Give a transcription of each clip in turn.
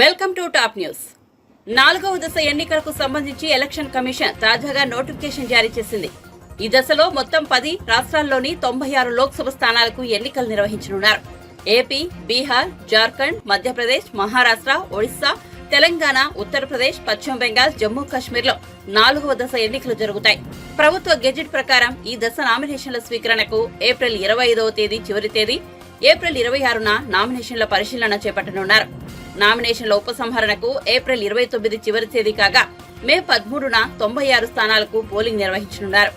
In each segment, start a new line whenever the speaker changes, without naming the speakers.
Welcome to top news. 4వ దశ ఎన్నికలకు సంబంధించి ఎలక్షన్ కమిషన్ తాజాగా నోటిఫికేషన్ జారీ చేసింది. ఈ దశలో మొత్తం 10 రాష్ట్రాల్లోని 96 లోక్సభ స్థానాలకు ఎన్నికలు నిర్వహించనున్నారు. ఏపీ, బీహార్, జార్ఖండ్, మధ్యప్రదేశ్, మహారాష్ట్ర, ఒడిశా, తెలంగాణ, ఉత్తరప్రదేశ్, పశ్చిమ బెంగాల్, జమ్మూ కాశ్మీర్లో 4వ దశ ఎన్నికలు జరుగుతాయి. ప్రభుత్వ గెజిట్ ప్రకారం ఈ దశ నామినేషన్ల స్వీకరణకు ఏప్రిల్ 25వ తేదీ చివరి తేదీ, ఏప్రిల్ 26న నామినేషన్ల పరిశీలన చేపట్టనున్నారు. నామినేషన్ల ఉపసంహరణకు ఏప్రిల్ 29 చివరి తేదీ కాగా మే 13న 96 స్థానాలకు పోలింగ్ నిర్వహించనున్నారు.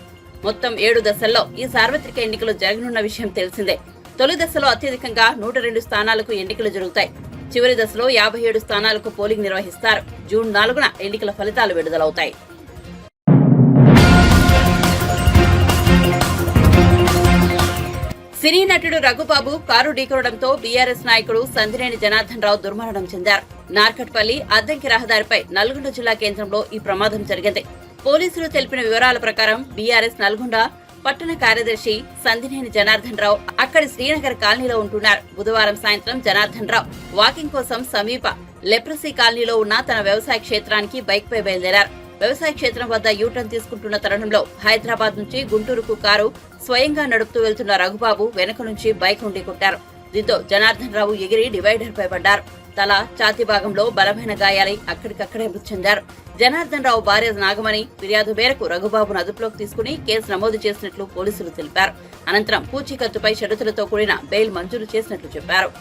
మొత్తం 7 దశల్లో ఈ సార్వత్రిక ఎన్నికలు జరగనున్న విషయం తెలిసిందే. తొలి దశలో అత్యధికంగా 102 స్థానాలకు ఎన్నికలు జరుగుతాయి. చివరి దశలో 57 స్థానాలకు పోలింగ్ నిర్వహిస్తారు. జూన్ 4న ఎన్నికల ఫలితాలు విడుదలవుతాయి. సినీ నటుడు రఘుబాబు కారు ఢీకొనడంతో బీఆర్ఎస్ నాయకుడు సందినేని జనార్దన్ రావు దుర్మరణం చెందారు. నార్కట్పల్లి అద్దంకి రహదారిపై నల్గొండ జిల్లా కేంద్రంలో ఈ ప్రమాదం జరిగింది. పోలీసులు తెలిపిన వివరాల ప్రకారం బీఆర్ఎస్ నల్గొండ పట్టణ కార్యదర్శి సందినేని జనార్దన్ రావు అక్కడి శ్రీనగర్ కాలనీలో ఉంటున్నారు. బుధవారం సాయంత్రం జనార్దన్ రావు వాకింగ్ కోసం సమీప లెప్రసీ కాలనీలో ఉన్న తన వ్యవసాయ క్షేత్రానికి బైక్ పై బయలుదేరారు. వ్యవసాయ క్షేత్రం వద్ద యూటర్న్ తీసుకుంటున్న తరుణంలో హైదరాబాద్ నుంచి గుంటూరుకు కారు స్వయంగా నడుపుతూ వెళ్తున్న రఘుబాబు వెనుక నుంచి బైక్ నుండి కొట్టారు. దీంతో జనార్దన్ రావు ఎగిరి డివైడర్ పై పడ్డారు. తల, ఛాతీ భాగంలో బలమైన గాయాలై అక్కడికక్కడే మృతి చెందారు. జనార్దన్ రావు భార్య నాగమణి ఫిర్యాదు మేరకు రఘుబాబును అదుపులోకి తీసుకుని కేసు నమోదు చేసినట్లు పోలీసులు తెలిపారు. అనంతరం పూచీకత్తుపై షరతులతో కూడిన బెయిల్ మంజూరు చేసినట్లు చెప్పారు.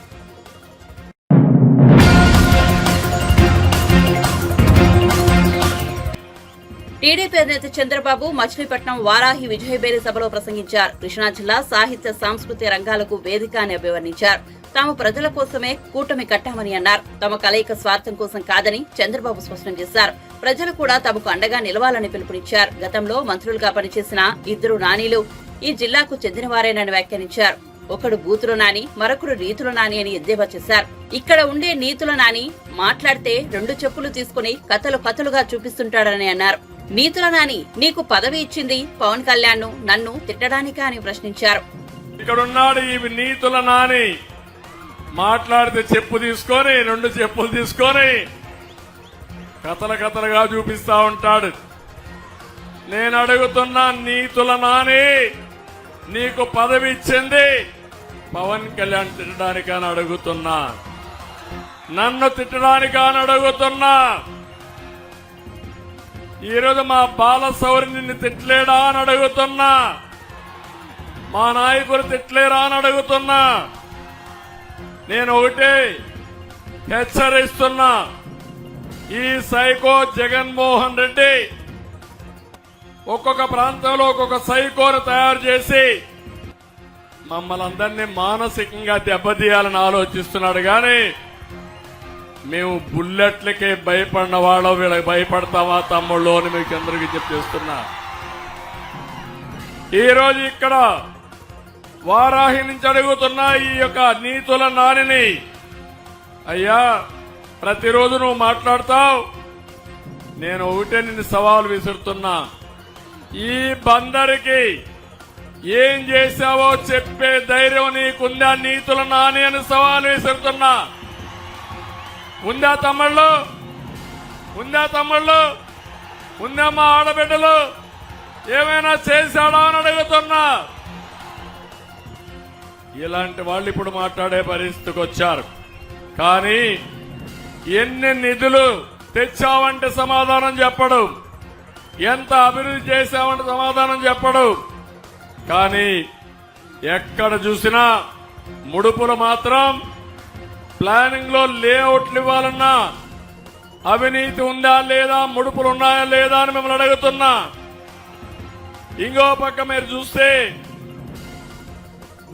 టీడీపీ అధినేత చంద్రబాబు మచిలీపట్నం వారాహి విజయబేరి సభలో ప్రసంగించారు. కృష్ణా జిల్లా సాహిత్య సాంస్కృతిక రంగాలకు వేదిక అని అభివర్ణించారు. తాము ప్రజల కోసమే కూటమి కట్టామని అన్నారు. తమ కలయిక స్వార్థం కోసం కాదని చంద్రబాబు స్పష్టం చేశారు. ప్రజలు కూడా తమకు అండగా నిలవాలని పిలుపునిచ్చారు. గతంలో మంత్రులుగా పనిచేసిన 2 నానీలు ఈ జిల్లాకు చెందినవారేనని వ్యాఖ్యానించారు. ఒకడు బూతుల నాని, మరొకరు రీతుల నాని అని ఎద్దేవా చేశారు. ఇక్కడ ఉండే నీతుల నాని మాట్లాడితే 2 చెప్పులు తీసుకుని కథలుగా చూపిస్తుంటాడని అన్నారు. నీతుల నాని నీకు పదవి ఇచ్చింది పవన్ కళ్యాణ్ నన్ను తిట్టడానికా అని ప్రశ్నించారు.
ఇక్కడున్నాడు ఈ నీతుల నాని, మాట్లాడితే చెప్పు తీసుకొని 2 చెప్పులు తీసుకొని కథలుగా చూపిస్తా ఉంటాడు. నేను అడుగుతున్నా, నీతుల నాని నీకు పదవి ఇచ్చింది పవన్ కళ్యాణ్ తిట్టడానికా అని అడుగుతున్నా, నన్ను తిట్టడానికా అని అడుగుతున్నా. ఈరోజు మా బాలశౌరి నిన్ను తిట్టలేడా అని అడుగుతున్నా, మా నాయకులు తిట్టలేరా అని అడుగుతున్నా. నేను ఒకటే హెచ్చరిస్తున్నా, ఈ సైకో జగన్మోహన్ రెడ్డి ఒక్కొక్క ప్రాంతంలో ఒక్కొక్క సైకోను తయారు చేసి మమ్మల్ని అందరినీ మానసికంగా దెబ్బతీయాలని ఆలోచిస్తున్నాడు. గాని మేము బుల్లెట్లకే భయపడిన వాళ్ళం, వీళ్ళకి భయపడతామా తమ్ముళ్ళు అని మీకు అందరికీ చెప్పేస్తున్నా. ఈరోజు ఇక్కడ వారాహి నుంచి అడుగుతున్నా ఈ యొక్క నీతుల నానిని, అయ్యా ప్రతిరోజు నువ్వు మాట్లాడతావు, నేను ఒకటే నిన్ను సవాలు విసురుతున్నా. ఈ బందరికి ఏం చేశావో చెప్పే ధైర్యం నీకుందా నీతుల నాని అని సవాలు విసురుతున్నా. ఉందా తమ్ముళ్ళు? ఉందా మా ఆడబిడ్డలు? ఏమైనా చేశాడా అని అడుగుతున్నా. ఇలాంటి వాళ్ళు ఇప్పుడు మాట్లాడే పరిస్థితికి వచ్చారు. కానీ ఎన్ని నిధులు తెచ్చావంటే సమాధానం చెప్పడు, ఎంత అభివృద్ధి చేశావంటే సమాధానం చెప్పడు. కానీ ఎక్కడ చూసినా ముడుపులు మాత్రం ప్లానింగ్ లో లేఅవుట్లు ఇవ్వాలన్నా అవినీతి ఉందా లేదా, ముడుపులు ఉన్నాయా లేదా అని మిమ్మల్ని అడుగుతున్నా. ఇంకో పక్క మీరు చూస్తే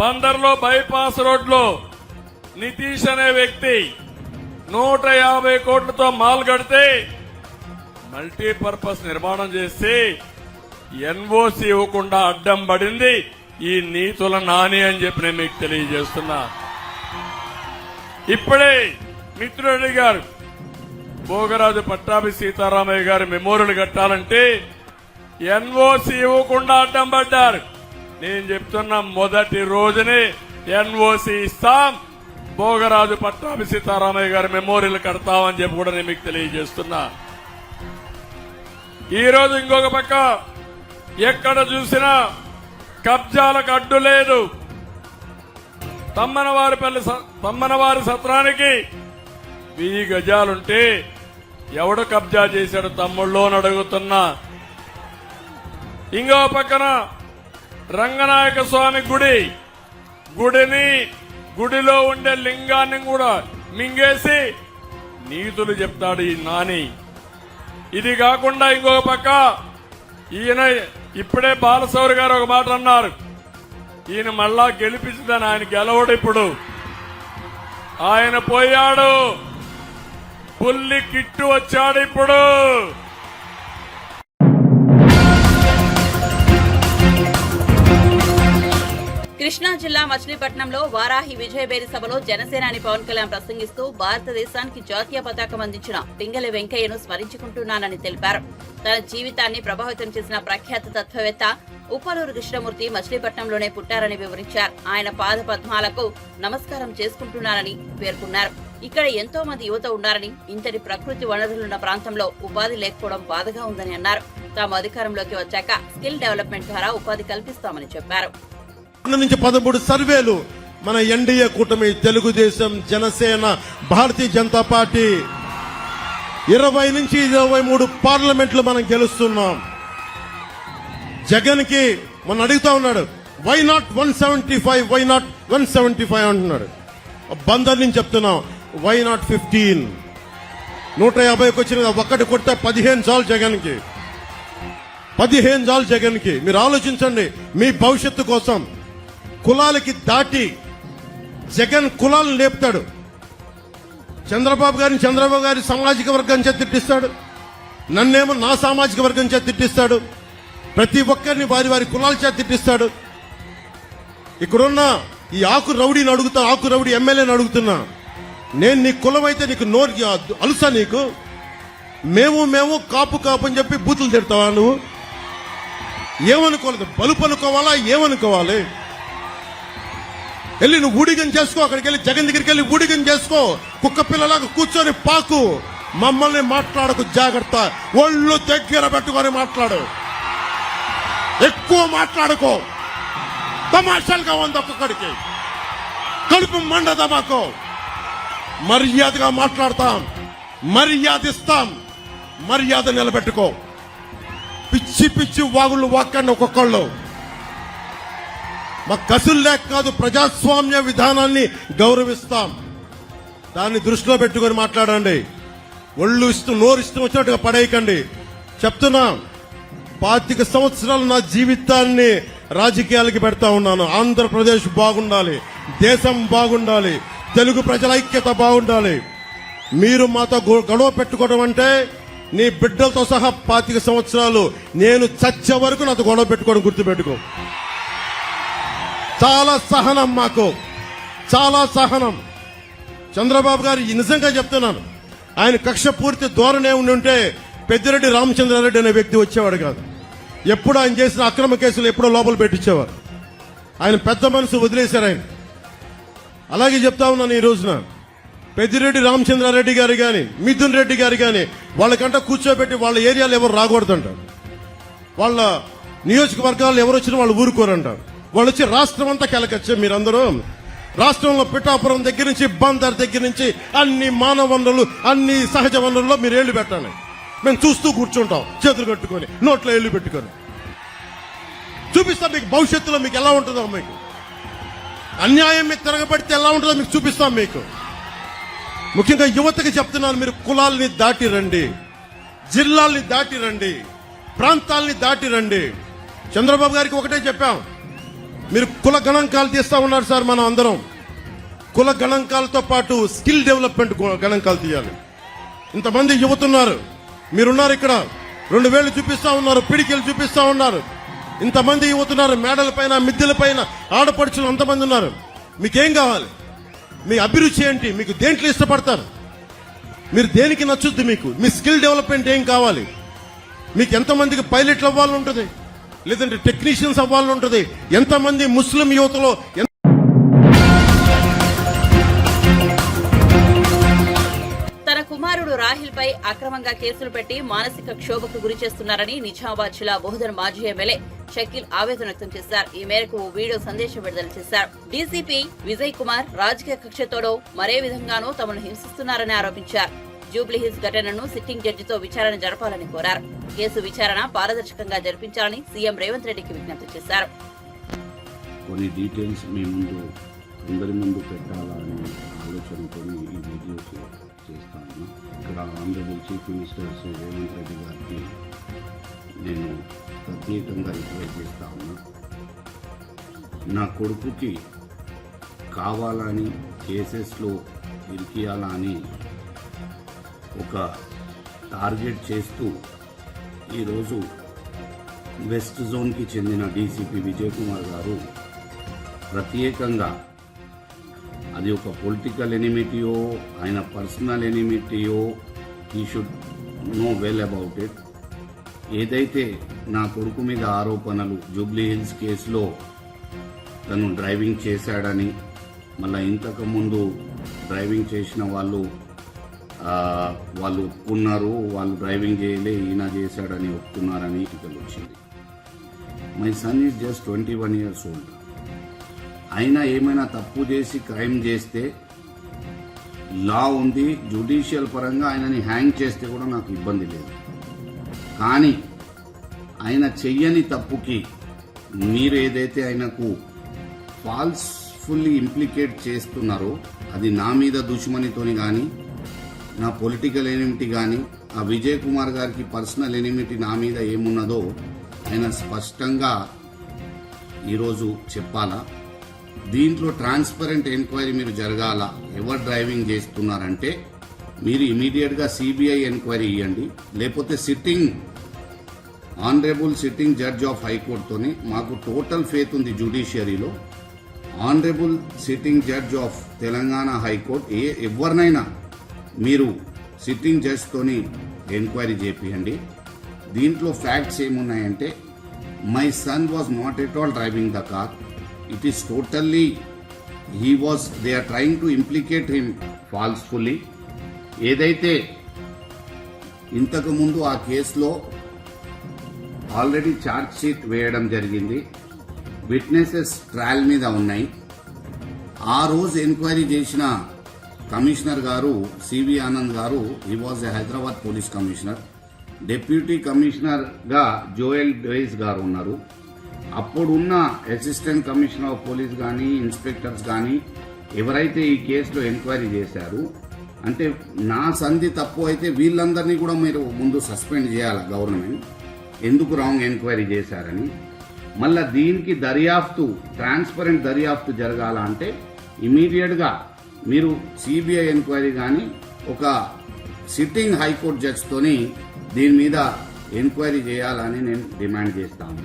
బందర్లో బైపాస్ రోడ్లో నితీష్ అనే వ్యక్తి 150 కోట్లతో మాల్ కడితే మల్టీపర్పస్ నిర్మాణం చేసి ఎన్ఓసి ఇవ్వకుండా అడ్డం పడింది ఈ నీతుల నాని అని చెప్పి నేను మీకు తెలియజేస్తున్నా. ఇప్పుడే మిత్రుడు అడిగారు, భోగరాజు పట్టాభి సీతారామయ్య గారి మెమోరియల్ కట్టాలంటే ఎన్ఓసి ఇవ్వకుండా అడ్డం పడ్డారు. నేను చెప్తున్నా, మొదటి రోజునే ఎన్ఓసి ఇస్తాం, భోగరాజు పట్టాభి సీతారామయ్య గారి మెమోరియల్ కడతామని చెప్పి కూడా నేను మీకు తెలియజేస్తున్నా. ఈ రోజు ఇంకొక పక్క ఎక్కడ చూసినా కబ్జాలకు అడ్డు లేదు. తమ్మనవారి సత్రానికి 1000 గజాలుంటే ఎవడు కబ్జా చేశాడు తమ్ముళ్ళు అని అడుగుతున్నా. ఇంకో పక్కన రంగనాయక స్వామి గుడిలో ఉండే లింగాన్ని కూడా మింగేసి నీతులు చెప్తాడు ఈ నాని. ఇది కాకుండా ఇంకొక పక్క ఈయన ఇప్పుడే బాలశౌరి గారు ఒక మాట అన్నారు, ఈయన మళ్ళా గెలిపించదని. ఆయన గెలవడు, ఇప్పుడు ఆయన పోయాడు, పుల్లి కిట్టు వచ్చాడు ఇప్పుడు.
కృష్ణా జిల్లా మచిలీపట్నంలో వారాహి విజయబేరి సభలో జనసేనాని పవన్ కళ్యాణ్ ప్రసంగిస్తూ భారతదేశానికి జాతీయ పతాకం అందించిన పింగళి వెంకయ్యను స్మరించుకుంటున్నానని తెలిపారు. తన జీవితాన్ని ప్రభావితం చేసిన ప్రఖ్యాత తత్వవేత్త ఉప్పలూరు కృష్ణమూర్తి మచిలీపట్నంలోనే పుట్టారని వివరించారు. ఆయన పాద పద్మాలకు నమస్కారం చేసుకుంటున్నారని పేర్కొన్నారు. ఇక్కడ ఎంతో మంది యువత ఉన్నారని, ఇంతటి ప్రకృతి వనరులున్న ప్రాంతంలో ఉపాధి లేకపోవడం బాధగా ఉందని అన్నారు. తాము అధికారంలోకి వచ్చాక స్కిల్ డెవలప్మెంట్ ద్వారా ఉపాధి కల్పిస్తామని చెప్పారు.
నుంచి 13 సర్వేలు మన ఎన్డీఏ కూటమి తెలుగుదేశం, జనసేన, భారతీయ జనతా పార్టీ 20 నుంచి 23 పార్లమెంట్లు మనం గెలుస్తున్నాం. జగన్ కి మనం అడుగుతా ఉన్నాడు, వై నాట్ 175, వై నాట్ 175 అంటున్నాడు. బందర్ నుంచి చెప్తున్నాం, వై నాట్ 15? 150కి వచ్చిన ఒక్కటి కొట్టే 15 చాలు జగన్ కి, 15 చాలు జగన్ కి. మీరు ఆలోచించండి, మీ భవిష్యత్తు కోసం. కులాలకి దాటి జగన్ కులాలను లేపుతాడు. చంద్రబాబు గారి సామాజిక వర్గం చేత తిట్టిస్తాడు, నన్నేమో నా సామాజిక వర్గం చేత తిట్టిస్తాడు. ప్రతి ఒక్కరిని వారి కులాల చేత తిట్టిస్తాడు. ఇక్కడున్న ఈ ఆకు రౌడీ ఎమ్మెల్యేని అడుగుతున్నా, నేను నీ కులం అయితే నీకు నోరు అలుసా? నీకు మేము కాపు అని చెప్పి బూతులు తిడతావా? నువ్వు ఏమనుకోలేదు, బలుపు అనుకోవాలా? ఏమనుకోవాలి? వెళ్ళి నువ్వు ఊడిగం చేసుకో, అక్కడికి వెళ్ళి జగన్ దగ్గరికి వెళ్ళి ఊడిగం చేసుకో, కుక్క పిల్లలాగా కూర్చొని పాకు. మమ్మల్ని మాట్లాడకు, జాగ్రత్త. ఒళ్ళు దగ్గర పెట్టుకొని మాట్లాడు, ఎక్కువ మాట్లాడుకో. తమాషాలుగా ఉంది ఒక్కొక్కడికి, కడుపు మండదా మాకు. మర్యాదగా మాట్లాడతాం, మర్యాద ఇస్తాం, మర్యాద నిలబెట్టుకో. పిచ్చి వాగుళ్ళు వాక్కండి ఒక్కొక్కళ్ళు. మా కసులు లేక కాదు, ప్రజాస్వామ్య విధానాన్ని గౌరవిస్తాం. దాన్ని దృష్టిలో పెట్టుకొని మాట్లాడండి. ఒళ్ళు నోరు ఇష్టం వచ్చినట్టుగా పడేయకండి. చెప్తున్నా, 25 సంవత్సరాలు నా జీవితాన్ని రాజకీయాలకి పెడతా ఉన్నాను. ఆంధ్రప్రదేశ్ బాగుండాలి, దేశం బాగుండాలి, తెలుగు ప్రజల ఐక్యత బాగుండాలి. మీరు మాతో గొడవ పెట్టుకోవడం అంటే నీ బిడ్డలతో సహా 25 సంవత్సరాలు నేను చచ్చే వరకు నాతో గొడవ పెట్టుకోవడం గుర్తుపెట్టుకో. చాలా సహనం, మాకు చాలా సహనం. చంద్రబాబు గారు నిజంగా చెప్తున్నాను, ఆయన కక్ష పూర్తి ధోరణి ఉంటే పెద్దిరెడ్డి రామచంద్రారెడ్డి అనే వ్యక్తి వచ్చేవాడు కాదు. ఎప్పుడు ఆయన చేసిన అక్రమ కేసులు ఎప్పుడో లోపల పెట్టించేవారు. ఆయన పెద్ద మనసు వదిలేశారు ఆయన. అలాగే చెప్తా ఉన్నాను, ఈ రోజున పెద్దిరెడ్డి రామచంద్రారెడ్డి గారు గాని, మిథున్ రెడ్డి గారు గాని, వాళ్ళకంట కూర్చోబెట్టి వాళ్ళ ఏరియాలో ఎవరు రాకూడదంట, వాళ్ళ నియోజకవర్గాలు ఎవరు వచ్చినా వాళ్ళు ఊరుకోరంటారు. వాళ్ళు వచ్చి రాష్ట్రం అంతా కెలకొచ్చే. మీరందరూ రాష్ట్రంలో పిఠాపురం దగ్గర నుంచి బందర్ దగ్గర నుంచి అన్ని మానవ వనరులు, అన్ని సహజ వనరుల్లో మీరు ఏళ్లు పెట్టండి. మేము చూస్తూ కూర్చుంటాం, చేతులు కట్టుకొని, నోట్లో ఏళ్లు పెట్టుకొని. చూపిస్తాం మీకు భవిష్యత్తులో మీకు ఎలా ఉంటుందో, మీకు అన్యాయం మీద తిరగబడితే ఎలా ఉంటుందో మీకు చూపిస్తాం. మీకు ముఖ్యంగా యువతకి చెప్తున్నాను, మీరు కులాల్ని దాటి రండి, జిల్లాల్ని దాటి రండి, ప్రాంతాల్ని దాటి రండి. చంద్రబాబు గారికి ఒకటే చెప్పాం, మీరు కుల గణాంకాలు తీస్తా ఉన్నారు సార్. మనం అందరం కుల గణాంకాలతో పాటు స్కిల్ డెవలప్మెంట్ గణాంకాలు తీయాలి. ఇంతమంది యువతున్నారు, మీరున్నారు ఇక్కడ, 2 వేళ్లు చూపిస్తా ఉన్నారు, పిడికిలు చూపిస్తా ఉన్నారు. ఇంతమంది యువతున్నారు, మేడల పైన, మిద్దెల పైన ఆడపడుచులు అంతమంది ఉన్నారు. మీకేం కావాలి? మీ అభిరుచి ఏంటి? మీకు దేంట్లో ఇష్టపడతారు? మీరు దేనికి నచ్చుద్ది? మీకు మీ స్కిల్ డెవలప్మెంట్ ఏం కావాలి? మీకు ఎంతమందికి పైలట్లు అవ్వాలని ఉంటుంది, లేదంటే టెక్నీషియన్స్ అవ్వాలని ఉంటుంది? ఎంతమంది ముస్లిం యువతలో
రాహిల్ పై అక్రమంగా కేసులు పెట్టి మానసిక క్షోభకు గురి చేస్తున్నారని నిజామాబాద్ జిల్లా బోధన్ మాజీ ఎమ్మెల్యే షకీల్ ఆవేదన వ్యక్తం చేశారు. ఈ మేరకు ఓ వీడియో సందేశం విడుదల చేశారు. డీసీపీ విజయ్ కుమార్ రాజకీయ కక్షతోడో మరే విధంగానూ తమను హింసిస్తున్నారని ఆరోపించారు. జూబ్లీహిల్స్ ఘటనను సిట్టింగ్ జడ్జితో విచారణ జరపాలని కోరారు. కేసు విచారణ పారదర్శకంగా జరిపించాలని సీఎం రేవంత్ రెడ్డికి విజ్ఞప్తి చేశారు.
కొన్ని డీటెయిల్స్ మీ ముందు అందరి ముందు పెట్టాలని ఆలోచనతో ఈ వీడియో చేస్తాను. ఇక్కడ honourable chief minister Shri Revanth Reddy గారికి నేను ప్రత్యేకంగా రిక్వెస్ట్ చేస్తా ఉన్నా. నా కొడుకుకి కావాలని కేసెస్లో ఇరికియాలని ఒక టార్గెట్ చేస్తూ ఈరోజు వెస్ట్ జోన్కి చెందిన డీసీపీ విజయ్ కుమార్ గారు ప్రత్యేకంగా అది ఒక పొలిటికల్ ఎనిమిటీయో ఆయన పర్సనల్ ఎనిమిటీయో he should know well about it. ఏదైతే నా కొడుకు మీద ఆరోపణలు జూబ్లీ హిల్స్ కేసులో తను డ్రైవింగ్ చేశాడని, మళ్ళీ ఇంతకుముందు డ్రైవింగ్ చేసిన వాళ్ళు ఒప్పుకున్నారు, వాళ్ళు డ్రైవింగ్ చేయలే ఈయన చేశాడని ఒప్పుకున్నారని ఇకలు వచ్చింది. My son is just 21 years old. అయినా ఏమైనా తప్పు చేసి క్రైమ్ చేస్తే లా ఉంది, జ్యుడిషియల్ పరంగా ఆయనని హ్యాంగ్ చేస్తే కూడా నాకు ఇబ్బంది లేదు. కానీ ఆయన చెయ్యని తప్పుకి మీరు ఏదైతే ఆయనకు ఫాల్స్ఫుల్లీ ఇంప్లికేట్ చేస్తున్నారో అది నా మీద దుష్మనితోని కానీ, నా పొలిటికల్ ఎనిమిటీ కానీ, ఆ విజయ్ కుమార్ గారికి పర్సనల్ ఎనిమిటీ నా మీద ఏమున్నదో ఆయన స్పష్టంగా ఈరోజు చెప్పాలా. దీంట్లో ట్రాన్స్పరెంట్ ఎంక్వైరీ మీరు జరగాల. ఎవరు డ్రైవింగ్ చేస్తున్నారంటే మీరు ఇమీడియట్గా సిబిఐ ఎంక్వైరీ ఇవ్వండి. లేకపోతే ఆనరబుల్ సిట్టింగ్ జడ్జ్ ఆఫ్ హైకోర్టుతోని మాకు టోటల్ ఫేత్ ఉంది జ్యుడిషియరీలో. Honourable sitting judge of Telangana high court ఎవరినైనా మీరు సిట్టింగ్ జడ్జ్తోని ఎంక్వైరీ చేపియండి. దీంట్లో ఫ్యాక్ట్స్ ఏమున్నాయంటే my son was not at all driving the car. It is totally, they are trying to implicate him falsely. ఏదైతే ఇంతకు ముందు ఆ కేసులో ఆల్రెడీ ఛార్జ్ షీట్ వేయడం జరిగింది, విట్నెసెస్ ట్రయల్ మీద ఉన్నాయి. ఆ రోజు ఎంక్వైరీ చేసిన కమిషనర్ గారు సివి ఆనంద్ గారు, he was a Hyderabad police commissioner. Deputy కమిషనర్గా జోయల్ డేస్ గారు ఉన్నారు. అప్పుడున్న అసిస్టెంట్ కమిషనర్ ఆఫ్ పోలీస్ కానీ, ఇన్స్పెక్టర్స్ కానీ ఎవరైతే ఈ కేసులో ఎంక్వైరీ చేశారు, అంటే నా సంధి తప్పు అయితే వీళ్ళందరినీ కూడా మీరు ముందు సస్పెండ్ చేయాలి గవర్నమెంట్, ఎందుకు రాంగ్ ఎంక్వైరీ చేశారని. మళ్ళా దీనికి ట్రాన్స్పరెంట్ దర్యాప్తు జరగాల అంటే ఇమీడియట్గా మీరు సిబిఐ ఎంక్వైరీ కానీ ఒక సిట్టింగ్ హైకోర్టు జడ్జ్తోని దీని మీద ఎంక్వైరీ చేయాలని నేను డిమాండ్ చేస్తాను.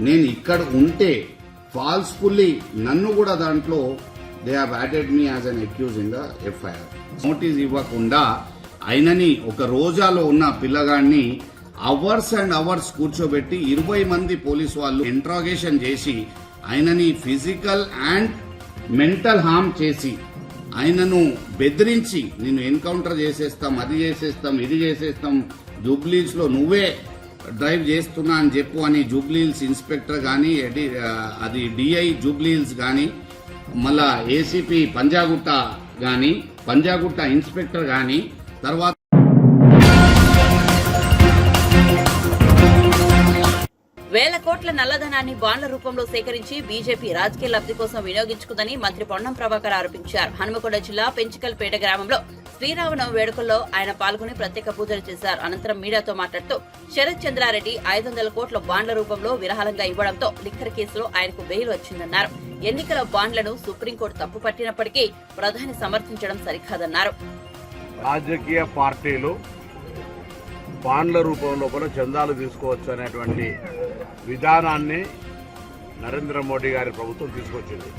నేను ఇక్కడ ఉంటే ఫాల్స్ఫుల్లీ నన్ను కూడా దాంట్లో they have added me as an accused in the FIR. Notice ఇవ్వకుండా ఆయనని ఒక రోజాలో ఉన్న పిల్లగాడిని అవర్స్ అండ్ అవర్స్ కూర్చోబెట్టి 20 మంది పోలీసు వాళ్ళు ఇంట్రాగేషన్ చేసి ఆయనని ఫిజికల్ అండ్ మెంటల్ హార్మ్ చేసి ఆయనను బెదిరించి నేను ఎన్కౌంటర్ చేసేస్తాం, అది చేసేస్తాం, ఇది చేసేస్తాం, జూబ్లీస్ లో నువ్వే డ్రైవ్ చేస్తున్నా అని చెప్పు అని జూబ్లీహిల్స్ ఇన్స్పెక్టర్ కానీ, అది డిఐ జూబ్లీహిల్స్ కానీ, మళ్ళా ఏసీపీ పంజాగుట్ట ఇన్స్పెక్టర్ కానీ, తర్వాత
వేల కోట్ల నల్లధనాన్ని బాండ్ల రూపంలో సేకరించి బీజేపీ రాజకీయ లబ్ధి కోసం వినియోగించుకుందని మంత్రి పొన్నం ప్రభాకర్ ఆరోపించారు. హనుమకొండ జిల్లా పెంచికల్పేట గ్రామంలో శ్రీరామనవమి వేడుకల్లో ఆయన పాల్గొని ప్రత్యేక పూజలు చేశారు. అనంతరం మీడియాతో మాట్లాడుతూ శరత్ చంద్రారెడ్డి 500 కోట్ల బాండ్ల రూపంలో విరాళంగా ఇవ్వడంతో లిక్కర్ కేసులో ఆయనకు బెయిల్ వచ్చిందన్నారు. ఎన్నికల బాండ్లను సుప్రీంకోర్టు తప్పుపట్టినప్పటికీ ప్రధాని సమర్థించడం సరికాదన్నారు.
రాజకీయ పార్టీలు బాండ్ల రూపంలో కూడా చందాలు తీసుకోవచ్చు అనేటువంటి విధానాన్ని నరేంద్ర మోడీ గారి ప్రభుత్వం తీసుకొచ్చింది.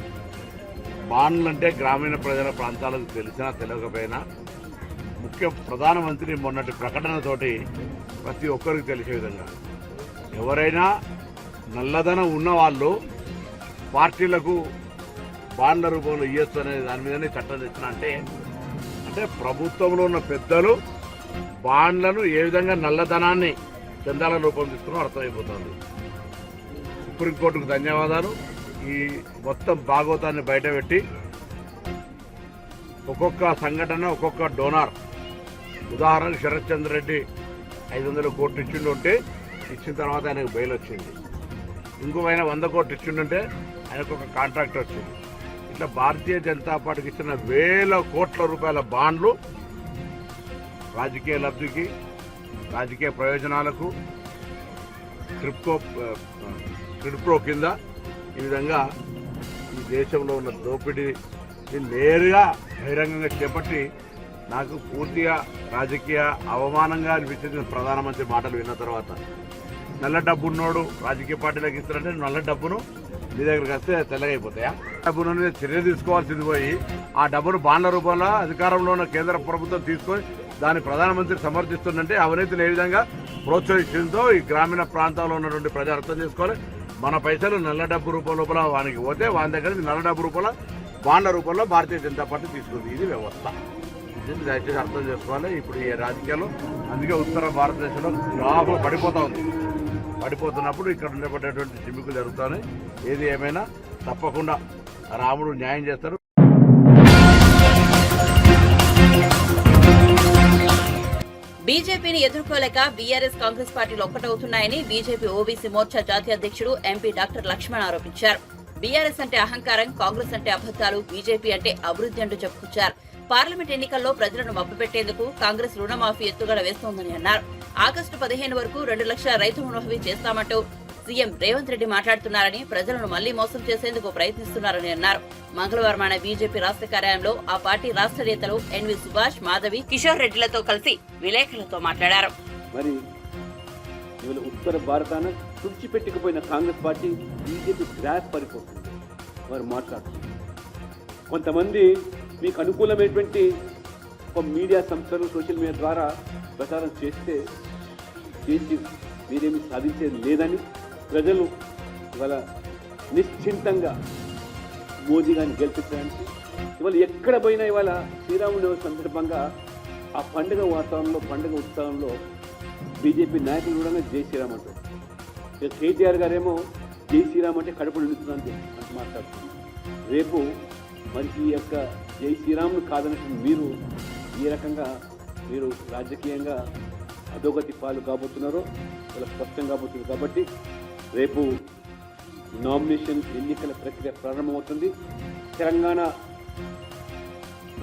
బాండ్లు అంటే గ్రామీణ ప్రజల ప్రాంతాలకు తెలిసినా తెలియకపోయినా ప్రధానమంత్రి మొన్నటి ప్రకటనతోటి ప్రతి ఒక్కరికి తెలిసే విధంగా ఎవరైనా నల్లధనం ఉన్నవాళ్ళు పార్టీలకు బాండ్ల రూపంలో ఇవ్వచ్చు అనే దాని మీదనే చట్టం తెచ్చిన అంటే ప్రభుత్వంలో ఉన్న పెద్దలు బాండ్లను ఏ విధంగా నల్లధనాన్ని చందాల రూపం తీసుకున్నా అర్థమైపోతుంది. సుప్రీంకోర్టుకు ధన్యవాదాలు. ఈ మొత్తం భాగవతాన్ని బయటపెట్టి ఒక్కొక్క సంఘటన ఒక్కొక్క డోనార్, ఉదాహరణకు శరత్ చంద్ర రెడ్డి 500 కోట్లు ఇచ్చిండుంటే ఇచ్చిన తర్వాత ఆయనకు బెయిల్ వచ్చింది. ఇంకొక ఆయన 100 కోట్లు ఇచ్చిండుంటే ఆయనకు ఒక కాంట్రాక్ట్ వచ్చింది. ఇట్లా భారతీయ జనతా పార్టీకి ఇచ్చిన వేల కోట్ల రూపాయల బాండ్లు రాజకీయ లబ్ధికి, రాజకీయ ప్రయోజనాలకు క్రిప్టో కింద ఈ విధంగా ఈ దేశంలో ఉన్న దోపిడీని నేరుగా బహిరంగంగా చేపట్టి నాకు పూర్తిగా రాజకీయ అవమానంగా అనిపించింది ప్రధానమంత్రి మాటలు విన్న తర్వాత. నల్ల డబ్బు ఉన్నోడు రాజకీయ పార్టీలకు ఇస్తారంటే నల్ల డబ్బును మీ దగ్గరికి వస్తే తెల్లగైపోతాయా? డబ్బును మీద చర్య తీసుకోవాల్సింది పోయి ఆ డబ్బును బాండ్ల రూపంలో అధికారంలో ఉన్న కేంద్ర ప్రభుత్వం తీసుకొని దాన్ని ప్రధానమంత్రి సమర్థిస్తుందంటే అవినీతిని ఏ విధంగా ప్రోత్సహిస్తుందో ఈ గ్రామీణ ప్రాంతాల్లో ఉన్నటువంటి ప్రజలు అర్థం చేసుకోవాలి. మన పైసలు నల్ల డబ్బు రూపం లోపల వానికి పోతే వాని దగ్గర నల్ల డబ్బు రూపంలో బాండ్ల రూపంలో భారతీయ జనతా పార్టీ తీసుకుంది. ఇది వ్యవస్థ. ఇది దయచేసి అర్థం చేసుకోవాలి. ఇప్పుడు ఈ రాజకీయాలు అందుకే ఉత్తర భారతదేశంలో గ్రాఫ్ పడిపోతున్నప్పుడు ఇక్కడ ఉండబడేటువంటి చిమ్మికులు జరుగుతాయి. ఏది ఏమైనా తప్పకుండా రాముడు న్యాయం చేస్తారు.
బీజేపీని ఎదుర్కోలేక బీఆర్ఎస్ కాంగ్రెస్ పార్టీలు ఒక్కటవుతున్నాయని బీజేపీ ఓబీసీ మోర్చా జాతీయ అధ్యక్షుడు ఎంపీ డాక్టర్ లక్ష్మణ్ ఆరోపించారు. బీఆర్ఎస్ అంటే అహంకారం, కాంగ్రెస్ అంటే అబద్దాలు, బీజేపీ అంటే అభివృద్ధి అంటూ చెప్పుకొచ్చారు. పార్లమెంట్ ఎన్నికల్లో ప్రజలను మభ్యపెట్టేందుకు కాంగ్రెస్ రుణమాఫీ ఎత్తుగడ వేస్తోందని అన్నారు. ఆగస్టు 15 వరకు 2 లక్షల రైతు రుణమాఫీ చేస్తామంటూ సీఎం రేవంత్ రెడ్డి మాట్లాడుతున్నారని, ప్రజలను మళ్లీ మోసం చేసేందుకు ప్రయత్నిస్తున్నారని అన్నారు. మంగళవారం ఆయన బీజేపీ రాష్ట్ర కార్యాలయంలో ఆ పార్టీ రాష్ట్ర నేతలు ఎన్వి సుభాష్, మాధవి, కిషోర్ రెడ్డిలతో కలిసి విలేకరులతో మాట్లాడారు.
మరి ఇవాళ ఉత్తర భారతాన తుడిచిపెట్టుకుపోయిన కాంగ్రెస్ పార్టీ బీజేపీ గ్రాస్ పడిపోతుంది. వారు మాట్లాడుతున్నారు. కొంతమంది మీకు అనుకూలమైనటువంటి ఒక మీడియా సంస్థలు సోషల్ మీడియా ద్వారా ప్రచారం చేసి మీరేమి సాధించేది లేదని ప్రజలు ఇవాళ నిశ్చింతంగా మోదీ గారిని గెలిపించడానికి ఇవాళ ఎక్కడ పోయినా ఇవాళ శ్రీరామనవమి సందర్భంగా ఆ పండుగ వాతావరణంలో, పండుగ ఉత్సవంలో బీజేపీ నాయకులు కూడా జై శ్రీరామ్ అంటారు. కేటీఆర్ గారేమో జై శ్రీరామ్ అంటే కడుపు నిలుస్తుందని అంటే మాట్లాడుతున్నారు. రేపు మరి ఈ యొక్క జై శ్రీరామ్ను కాదన్నట్టు మీరు ఈ రకంగా మీరు రాజకీయంగా అధోగతి పాలు కాబోతున్నారో చాలా స్పష్టం కాబోతుంది. కాబట్టి రేపు నామినేషన్ ఎన్నికల ప్రక్రియ ప్రారంభమవుతుంది. తెలంగాణ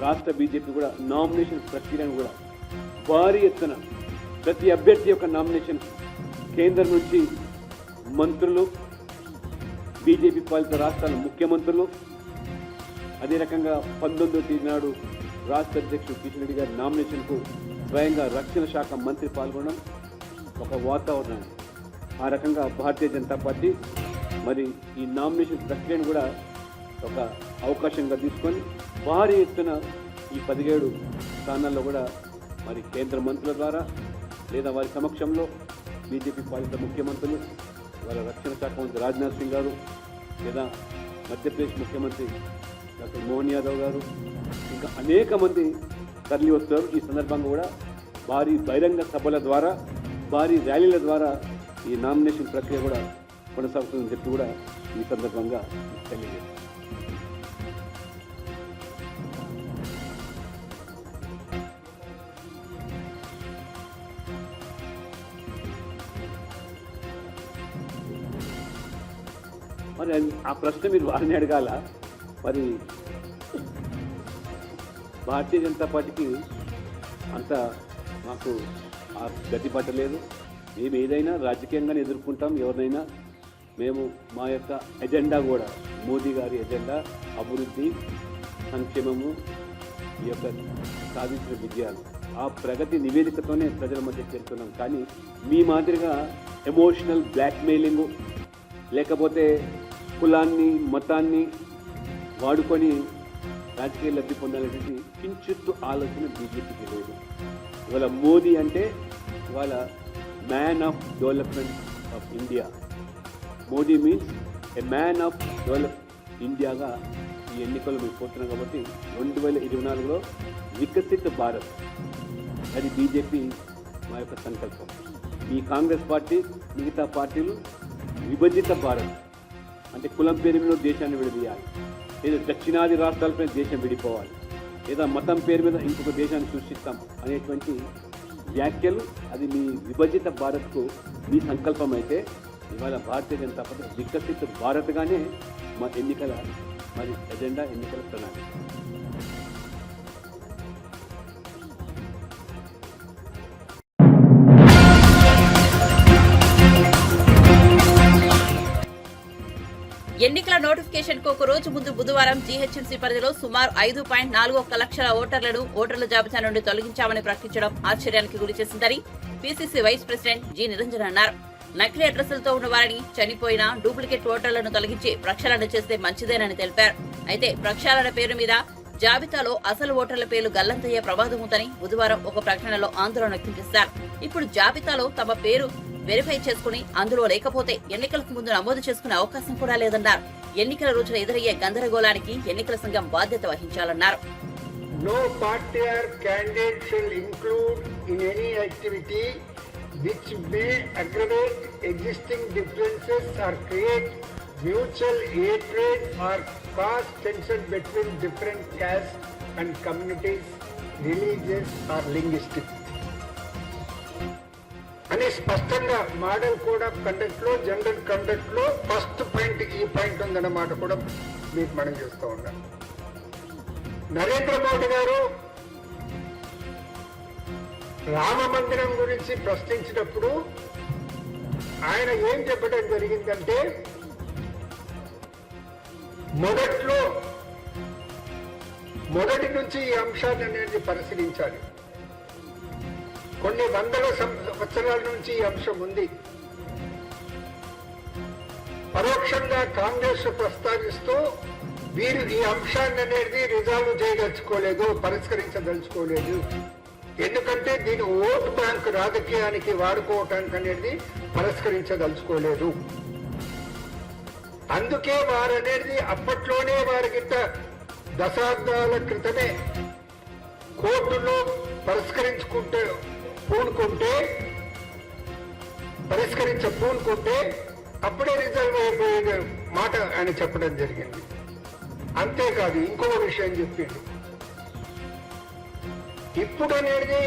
రాష్ట్ర బీజేపీ కూడా నామినేషన్ ప్రక్రియను కూడా భారీ ఎత్తున ప్రతి అభ్యర్థి యొక్క నామినేషన్ కేంద్రం నుంచి మంత్రులు, బీజేపీ పాలిత రాష్ట్రాల ముఖ్యమంత్రులు, అదే రకంగా 19వ తేదీ నాడు రాష్ట్ర అధ్యక్షుడు కిషన్ రెడ్డి గారి నామినేషన్కు స్వయంగా రక్షణ శాఖ మంత్రి పాల్గొనడం ఒక వాతావరణం. ఆ రకంగా భారతీయ జనతా పార్టీ మరి ఈ నామినేషన్ ప్రక్రియను కూడా ఒక అవకాశంగా తీసుకొని భారీ ఎత్తున ఈ 17 స్థానాల్లో కూడా మరి కేంద్ర మంత్రుల ద్వారా లేదా వారి సమక్షంలో బీజేపీ పాలిత ముఖ్యమంత్రులు, వాళ్ళ రక్షణ శాఖ మంత్రి రాజ్నాథ్ సింగ్ గారు, లేదా మధ్యప్రదేశ్ ముఖ్యమంత్రి డాక్టర్ మోహన్ యాదవ్ గారు, ఇంకా అనేక మంది తరలి వస్తారు. ఈ సందర్భంగా కూడా భారీ బహిరంగ సభల ద్వారా, భారీ ర్యాలీల ద్వారా ఈ నామినేషన్ ప్రక్రియ కూడా కొనసాగుతుందని చెప్పి కూడా ఈ సందర్భంగా తెలియజేస్తారు. మరి ఆ ప్రశ్న మీరు వారిని అడగాల. మరి భారతీయ జనతా పార్టీకి అంత మాకు ఆ గతి పట్టలేదు. మేము ఏదైనా రాజకీయంగానే ఎదుర్కొంటాం ఎవరినైనా. మేము మా యొక్క ఎజెండా కూడా మోదీ గారి ఎజెండా అభివృద్ధి, సంక్షేమము, ఈ యొక్క సాధించిన విజయాలు, ఆ ప్రగతి నివేదికతోనే ప్రజల మధ్య చేరుతున్నాం. కానీ మీ మాదిరిగా ఎమోషనల్ బ్లాక్మెయిలింగు, లేకపోతే కులాన్ని, మతాన్ని వాడుకొని రాజకీయ లబ్ధి పొందాలనేది కించిత్తు ఆలోచన బీజేపీకి లేదు. ఇవాళ మోదీ అంటే ఇవాళ man of development of India. Modi means a man of develop ఇండియాగా ఈ ఎన్నికల్లో మేము పోతున్నాం. కాబట్టి 2024లో వికసిత్ భారత్, అది బీజేపీ మా యొక్క సంకల్పం. ఈ కాంగ్రెస్ పార్టీ మిగతా పార్టీలు విభజిత భారత్ అంటే కులం పేరు మీద దేశాన్ని విడదీయాలి, లేదా దక్షిణాది రాష్ట్రాలపై దేశం విడిపోవాలి, లేదా మతం పేరు మీద ఇంకొక దేశాన్ని సృష్టిస్తాం అనేటువంటి వ్యాఖ్యలు అది మీ విభజిత భారత్కు మీ సంకల్పం అయితే ఇవాళ భారతీయ జనతా పార్టీ వికసిత భారత్గానే మా ఎన్నికల మరి ఎజెండా, ఎన్నికల ప్రణాళిక.
ఎన్నికల నోటిఫికేషన్ కు ఒక రోజు ముందు బుధవారం జీహెచ్ఎంసీ పరిధిలో సుమారు 5.41 లక్షల ఓటర్ల జాబితా నుండి తొలగించామని ప్రకటించడం ఆశ్చర్యానికి గురిచేసిందని PCC vice president G Niranjan అన్నారు. నకిలీ అడ్రస్లతో ఉన్న వారిని, చనిపోయిన డూప్లికేట్ ఓటర్లను తొలగించి ప్రక్షాళన చేస్తే మంచిదేనని తెలిపారు. అయితే ప్రక్షాళన పేరు మీద జాబితాలో అసలు ఓటర్ల పేర్లు గల్లంతయ్యే ప్రమాదం ఉందని బుధవారం ఒక ప్రకటనలో ఆందోళన వ్యక్తం చేశారు. ఇప్పుడు జాబితాలో తమ పేరు వెరిఫై చేసుకుని అందులో లేకపోతే ఎన్నికలకు ముందు నమోదు చేసుకునే అవకాశం కూడా లేదన్నారు. ఎన్నికల రోజున ఎదురయ్యే గందరగోళానికి ఎన్నికల సంఘం బాధ్యత వహించాలన్నారు.
No party or candidate shall include in any activity which may aggravate existing differences or create mutual hatred or cause tension between different castes and communities, religious or linguistic. అని స్పష్టంగా మోడల్ కోడ్ ఆఫ్ కండక్ట్ లో, general conduct లో first point ఈ point ఉందన్నమాట కూడా మీకు మనం చేస్తూ ఉన్నాం. నరేంద్ర మోడీ గారు రామ మందిరం గురించి ప్రశ్నించినప్పుడు ఆయన ఏం చెప్పడం జరిగిందంటే, మొదటి నుంచి ఈ అంశాన్ని అనేది పరిశీలించాలి. కొన్ని వందల సంవత్సరాల నుంచి ఈ అంశం ఉంది. పరోక్షంగా కాంగ్రెస్ ప్రస్తావిస్తూ వీరు ఈ అంశాన్ని అనేది రిజాల్వ్ చేయదలుచుకోలేదు, పరిష్కరించదలుచుకోలేదు. ఎందుకంటే దీని ఓటు బ్యాంక్ రాజకీయానికి వాడుకోవటానికి అనేది పరిష్కరించదలుచుకోలేదు. అందుకే వారు అనేది అప్పట్లోనే వారి గిట్ట దశాబ్దాల క్రితమే కోర్టులో పరిష్కరించకూనుకుంటే అప్పుడే రిజల్వ్ అయిపోయే మాట ఆయన చెప్పడం జరిగింది. అంతేకాదు ఇంకో విషయం చెప్పిండు. ఇప్పుడు అనేది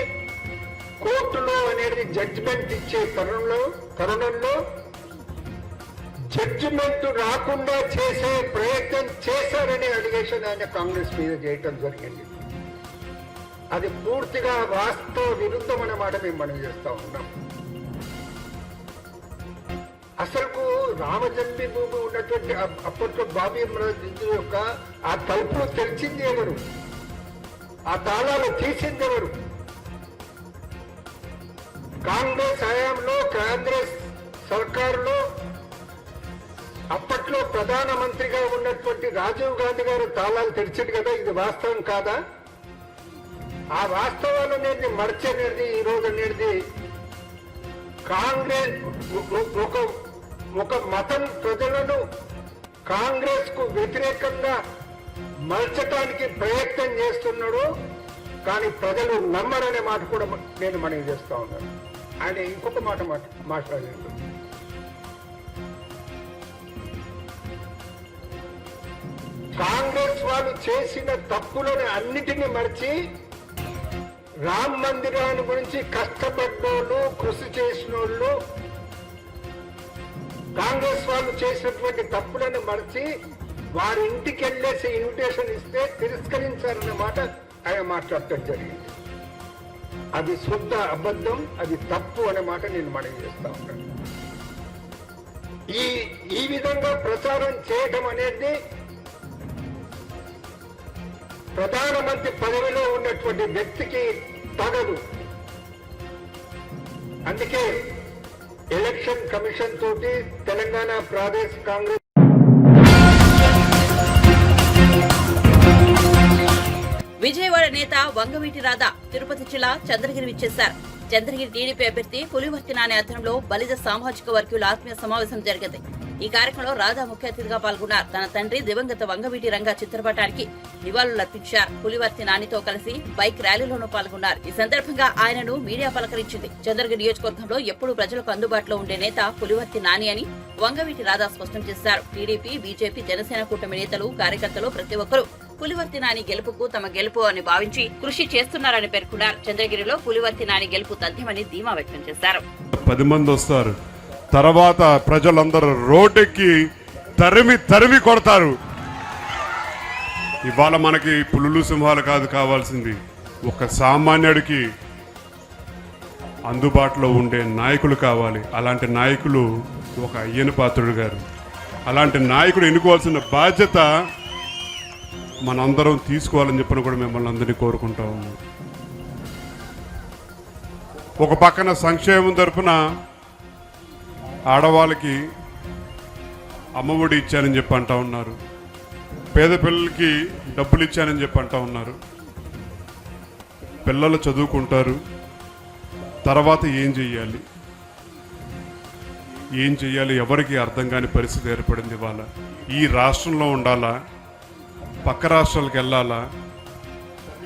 కోర్టులో అనేది జడ్జిమెంట్ ఇచ్చే తరుణంలో జడ్జిమెంట్ రాకుండా చేసే ప్రయత్నం చేశారనే అలిగేషన్ ఆయన కాంగ్రెస్ మీద చేయటం జరిగింది. అది పూర్తిగా వాస్తవ విరుద్ధం అన్నమాట మనం చేస్తా ఉన్నాం. అసలు రామజన్మభూమి ఉన్నటువంటి అప్పట్లో బాబీ మస్జిద్ యొక్క ఆ తలుపులు తెరిచింది ఎవరు? ఆ తాళాలు తీసింది ఎవరు? కాంగ్రెస్ హయాంలో, కాంగ్రెస్ సర్కారులో అప్పట్లో ప్రధానమంత్రిగా ఉన్నటువంటి రాజీవ్ గాంధీ గారు తాళాలు తెరిచింది కదా. ఇది వాస్తవం కాదా? ఆ వాస్తవాలు అనేది మర్చనేది ఈ రోజు అనేది కాంగ్రెస్ ఒక మతం ప్రజలను కాంగ్రెస్ కు వ్యతిరేకంగా మలచటానికి ప్రయత్నం చేస్తున్నాడు. కానీ ప్రజలు నమ్మరనే మాట కూడా నేను మనవి చేస్తా ఉన్నాను. ఆయన ఇంకొక మాట మాట్లాడారు. కాంగ్రెస్ వాళ్ళు చేసిన తప్పులను అన్నిటినీ మర్చి రామ్ మందిరాన్ని గురించి కష్టపడ్డోళ్ళు, కృషి చేసిన వాళ్ళు, కాంగ్రెస్ వాళ్ళు చేసినటువంటి తప్పులను మర్చి వారి ఇంటికి వెళ్ళేసి ఇన్విటేషన్ ఇస్తే తిరస్కరించారన్న మాట ఆయన మాట్లాడటం జరిగింది. అది శుద్ధ అబద్ధం, అది తప్పు అనే మాట నేను మనవి చేస్తా ఉన్నాను. ఈ విధంగా ప్రచారం చేయడం అనేది ప్రధానమంత్రి పదవిలో ఉన్నటువంటి వ్యక్తికి తగదు. అందుకే ఎలక్షన్ కమిషన్ తోటి తెలంగాణ ప్రదేశ్ కాంగ్రెస్
విజయవాడ నేత వంగవీటి రాధా తిరుపతి జిల్లా చంద్రగిరి విచ్చేశారు. చంద్రగిరి టీడీపీ అభ్యర్థి పులివర్తి నాని ఆధ్వర్యంలో బలిజ సామాజిక వర్గీయుల ఆత్మీయ సమావేశం జరిగింది. ఈ కార్యక్రమంలో రాధా ముఖ్య అతిథిగా పాల్గొన్నారు. తన తండ్రి దివంగత వంగవీటి రంగా చిత్రపటానికి నివాళులర్పించారు. పులివర్తి నానితో కలిసి బైక్ ర్యాలీలోనూ పాల్గొన్నారు. ఈ సందర్భంగా ఆయనను మీడియా పలకరించింది. చంద్రగిరి నియోజకవర్గంలో ఎప్పుడూ ప్రజలకు అందుబాటులో ఉండే నేత పులివర్తి నాని అని వంగవీటి రాధా స్పష్టం చేశారు. టీడీపీ, బీజేపీ, జనసేన కూటమి నేతలు, కార్యకర్తలు ప్రతి ఒక్కరూ పులివర్తి నాని గెలుపుకు తమ గెలుపు అని భావించి కృషి చేస్తున్నారని పేర్కొన్నారు. చంద్రగిరిలో పులివర్తి నాని గెలుపు తథ్యమని ధీమా వ్యక్తం చేశారు.
10 మంది వస్తారు, తర్వాత ప్రజలందరూ రోడ్డెక్కి తరిమి కొడతారు. ఇవాళ మనకి పులులు సింహాలు కాదు కావాల్సింది, ఒక సామాన్యుడికి అందుబాటులో ఉండే నాయకులు కావాలి. అలాంటి నాయకులు ఒక అయ్యన పాత్రుడు గారు. అలాంటి నాయకుడు ఎన్నుకోవాల్సిన బాధ్యత మనందరం తీసుకోవాలని చెప్పని కూడా మిమ్మల్ని అందరినీ కోరుకుంటా ఉన్నాం. ఒక పక్కన సంక్షేమం తరపున ఆడవాళ్ళకి అమ్మఒడి ఇచ్చానని చెప్పి అంటా ఉన్నారు, పేద పిల్లలకి డబ్బులు ఇచ్చానని చెప్పి అంటా ఉన్నారు. పిల్లలు చదువుకుంటారు, తర్వాత ఏం చెయ్యాలి ఎవరికి అర్థం కాని పరిస్థితి ఏర్పడింది. ఇవాళ ఈ రాష్ట్రంలో ఉండాలా, పక్క రాష్ట్రాలకు వెళ్ళాలా,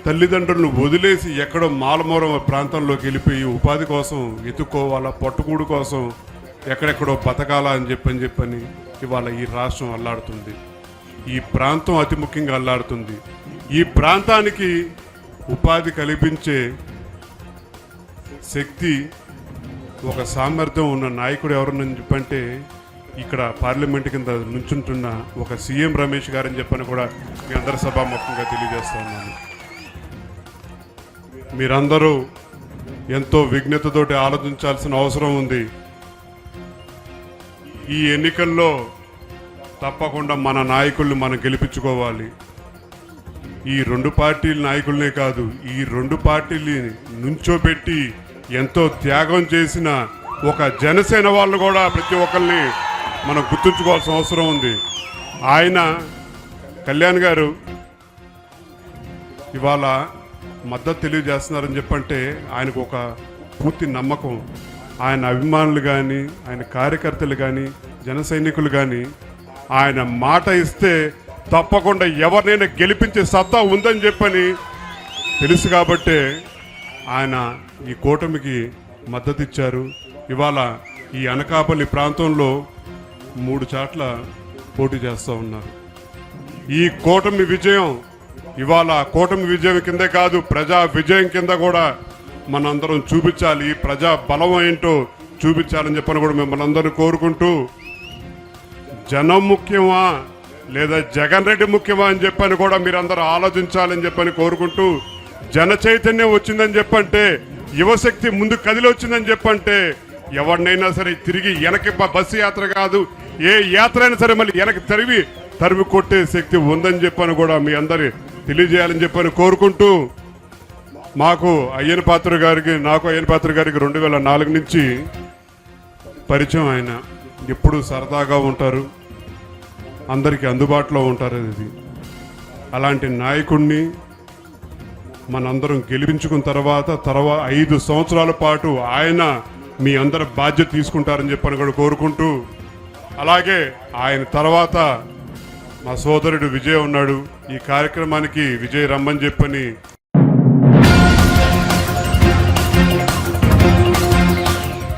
తల్లిదండ్రులను వదిలేసి ఎక్కడో మాలమూరం ప్రాంతంలోకి వెళ్ళిపోయి ఉపాధి కోసం ఎత్తుక్కోవాలా, పట్టుకూడు కోసం ఎక్కడెక్కడో బతకాలా అని చెప్పని ఇవాళ ఈ రాష్ట్రం అల్లాడుతుంది. ఈ ప్రాంతం అతి ముఖ్యంగా అల్లాడుతుంది. ఈ ప్రాంతానికి ఉపాధి కల్పించే శక్తి, ఒక సామర్థ్యం ఉన్న నాయకుడు ఎవరని చెప్పంటే ఇక్కడ పార్లమెంట్ కింద నుంచుంటున్న ఒక సీఎం రమేష్ గారని చెప్పని కూడా మీ అందరి సభాముఖంగా తెలియజేస్తా ఉన్నాను. మీరందరూ ఎంతో విజ్ఞతతోటి ఆలోచించాల్సిన అవసరం ఉంది. ఈ ఎన్నికల్లో తప్పకుండా మన నాయకుల్ని మనం గెలిపించుకోవాలి. ఈ 2 పార్టీల నాయకులనే కాదు, ఈ 2 పార్టీల్ని నుంచోబెట్టి ఎంతో త్యాగం చేసిన ఒక జనసేన వాళ్ళు కూడా ప్రతి ఒక్కరిని మనం గుర్తుంచుకోవాల్సిన అవసరం ఉంది. ఆయన కళ్యాణ్ గారు ఇవాళ మద్దతు తెలియజేస్తున్నారని చెప్పంటే ఆయనకు ఒక పూర్తి నమ్మకం. ఆయన అభిమానులు కానీ, ఆయన కార్యకర్తలు కానీ, జన సైనికులు కానీ ఆయన మాట ఇస్తే తప్పకుండా ఎవరినైనా గెలిపించే సత్తా ఉందని చెప్పని తెలుసు కాబట్టే ఆయన ఈ కూటమికి మద్దతు ఇచ్చారు. ఇవాళ ఈ అనకాపల్లి ప్రాంతంలో 3 చోట్ల పోటీ చేస్తూ ఉన్నారు. ఈ కూటమి విజయం ఇవాళ కూటమి విజయం కిందే కాదు, ప్రజా విజయం కింద కూడా మనందరం చూపించాలి. ఈ ప్రజా బలం ఏంటో చూపించాలని చెప్పని కూడా మిమ్మల్ని అందరూ కోరుకుంటూ, జనం ముఖ్యమా లేదా జగన్ రెడ్డి ముఖ్యమా అని చెప్పని కూడా మీరందరూ ఆలోచించాలని చెప్పని కోరుకుంటూ, జన చైతన్యం వచ్చిందని చెప్పంటే, యువశక్తి ముందు కదిలి వచ్చిందని చెప్పంటే ఎవరినైనా సరే తిరిగి వెనక్కి బస్సు యాత్ర కాదు, ఏ యాత్ర అయినా సరే మళ్ళీ వెనక్కి తరిమి కొట్టే శక్తి ఉందని చెప్పని కూడా మీ అందరి తెలియజేయాలని చెప్పని కోరుకుంటూ, నాకు అయ్యన పాత్ర గారికి 2004 నుంచి పరిచయం. ఆయన ఎప్పుడు సరదాగా ఉంటారు, అందరికీ అందుబాటులో ఉంటారు. ఇది అలాంటి నాయకుడిని మనందరం గెలిపించుకున్న తర్వాత 5 సంవత్సరాల పాటు ఆయన మీ అందరి బాధ్యత తీసుకుంటారని చెప్పని కూడా కోరుకుంటూ, అలాగే ఆయన తర్వాత మా సోదరుడు విజయ్ ఉన్నాడు. ఈ కార్యక్రమానికి విజయ్ రమ్మని చెప్పని